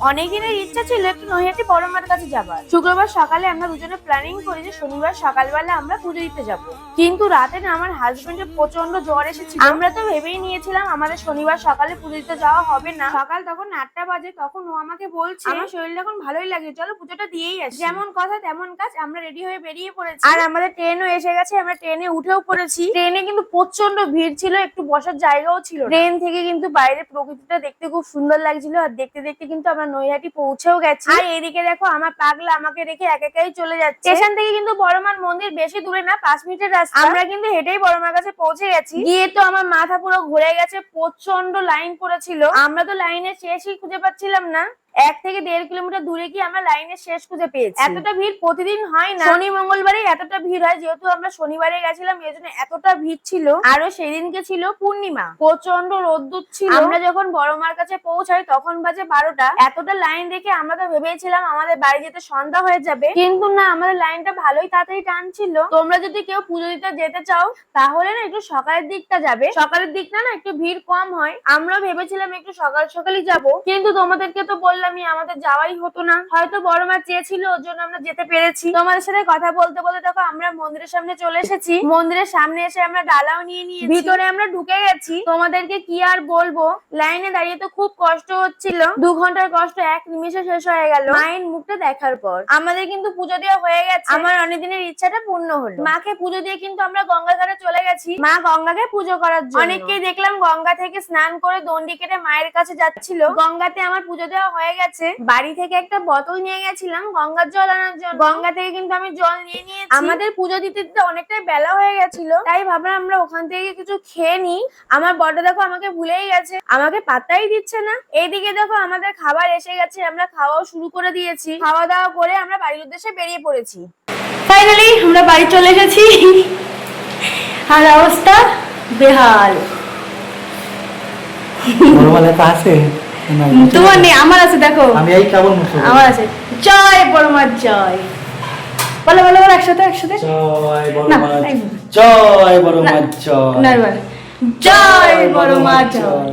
অনেকদিনের ইচ্ছা ছিল একটু নৈহাটি বড় মার কাছে যাবার। শুক্রবার সকালে আমরা দুজনে প্ল্যানিং করি যে শনিবার সকালবেলা আমরা পুজো দিতে যাব, কিন্তু রাতে না আমার হাজবেন্ডের প্রচন্ড জ্বর এসেছিল। আমরা তো ভেবেই নিয়েছিলাম আমাদের শনিবার সকালে পুজো দিতে যাওয়া হবে না। সকাল তখন 8টা বাজে, তখন ও আমাকে বলছে আমার শরীরটা এখন ভালোই লাগে, চলো পুজোটা দিয়েই আসি। যেমন কথা তেমন কাজ, আমরা রেডি হয়ে বেরিয়ে পড়েছি। আর আমাদের ট্রেনও এসে গেছে, আমরা ট্রেনে উঠেও পড়েছি। ট্রেনে কিন্তু প্রচন্ড ভিড় ছিল, একটু বসার জায়গাও ছিল। ট্রেন থেকে কিন্তু বাইরে প্রকৃতিটা দেখতে খুব সুন্দর লাগছিল, আর দেখতে দেখতে কিন্তু আমরা নৈহাটি পৌঁছেও গেছি। আর এদিকে দেখো আমার পাগলা আমাকে রেখে একাই চলে যাচ্ছে। স্টেশন থেকে কিন্তু বড়মার মন্দির বেশি দূরে না, 5 মিনিটের রাস্তা। আমরা কিন্তু হেঁটেই বড়মার কাছে পৌঁছে গেছি। গিয়ে তো আমার মাথা পুরো ঘুরে গেছে, প্রচন্ড লাইন পড়েছিল। আমরা তো লাইনের শেষই খুঁজে পাচ্ছিলাম না। 1 থেকে 1.5 কিলোমিটার দূরে গিয়ে আমরা লাইনের শেষ খুঁজে পেয়েছি। এতটা ভিড় প্রতিদিন হয় না, শনি মঙ্গলবারে এতটা ভিড় হয়। যেহেতু আমরা শনিবারে গেছিলাম এই জন্য এতটা ভিড় ছিল। আরো সেদিনকে ছিল পূর্ণিমা, প্রচন্ড রোদ্দুর ছিল। আমরা যখন বড়মার কাছে পৌঁছাই তখন বাজে 12টা। এতটা লাইন দেখে আমরা তো ভেবেছিলাম আমাদের বাড়ি যেতে সন্ধ্যা হয়ে যাবে, কিন্তু না, আমাদের লাইনটা ভালোই তাড়াতাড়ি টানছিল। তোমরা যদি কেউ পুজো দিতে যেতে চাও তাহলে না একটু সকালের দিকটা যাবে, সকালের দিকটা না একটু ভিড় কম হয়। আমরা ভেবেছিলাম একটু সকাল সকালই যাবো, কিন্তু তোমাদেরকে তো বললাম আমাদের যাওয়াই হতো না। হয়তো বড় মা চেয়েছিল, ওর জন্য আমরা যেতে পেরেছি। তোমাদের সাথে কথা বলতে বলতে দেখো আমরা মন্দিরের সামনে চলে এসেছি। মন্দিরের সামনে এসে আমরা ডালাও নিয়ে নিয়েছি, ভিতরে আমরা ঢুকে গেছি। তোমাদেরকে কি আর বলবো, লাইনে দাঁড়িয়ে তো খুব কষ্ট হচ্ছিল। 2 ঘন্টার কষ্ট 1 নিমিষে শেষ হয়ে গেল মায়ের মুখটা দেখার পর। আমাদের কিন্তু পুজো দেওয়া হয়ে গেছে, আমার অনেকদিনের ইচ্ছাটা পূর্ণ হলো। মাকে পুজো দিয়ে কিন্তু আমরা গঙ্গার ধারে চলে গেছি মা গঙ্গাকে পুজো করার জন্য। অনেককেই দেখলাম গঙ্গা থেকে স্নান করে দণ্ডি কেটে মায়ের কাছে যাচ্ছিল। গঙ্গাতে আমার পুজো দেওয়া হয়ে গেছে। বাড়ি থেকে একটা বোতল নিয়ে গেছিলাম গঙ্গার জল আনার জন্য, গঙ্গা থেকে কিন্তু আমি জল নিয়ে নিয়েছি। আমাদের পুজো দিতে দিতে অনেকটাই বেলা হয়ে গেছিল, তাই ভাবলাম আমরা ওখান থেকে কিছু খেয়ে নিই। আমার বড় দেখো আমাকে ভুলেই গেছে, আমাকে পাত্তাই দিচ্ছে না। এইদিকে দেখো আমাদের খাবার এসে গেছে, আমরা খাওয়াও শুরু করে দিয়েছি। খাওয়া দাওয়া করে আমরা বাড়ির উদ্দেশ্যে বেরিয়ে পড়েছি। ফাইনালি আমরা বাড়ি চলে এসেছি, আর অবস্থা বেহাল। তোমার নেই, আমার আছে, দেখো আমি এই কেমন আমার আছে। জয় বড়মার জয়, বলো বলো বলো একসাথে একসাথে। জয় বড়মার জয়, জয় বড়মার জয়, জয় বড়মার জয়।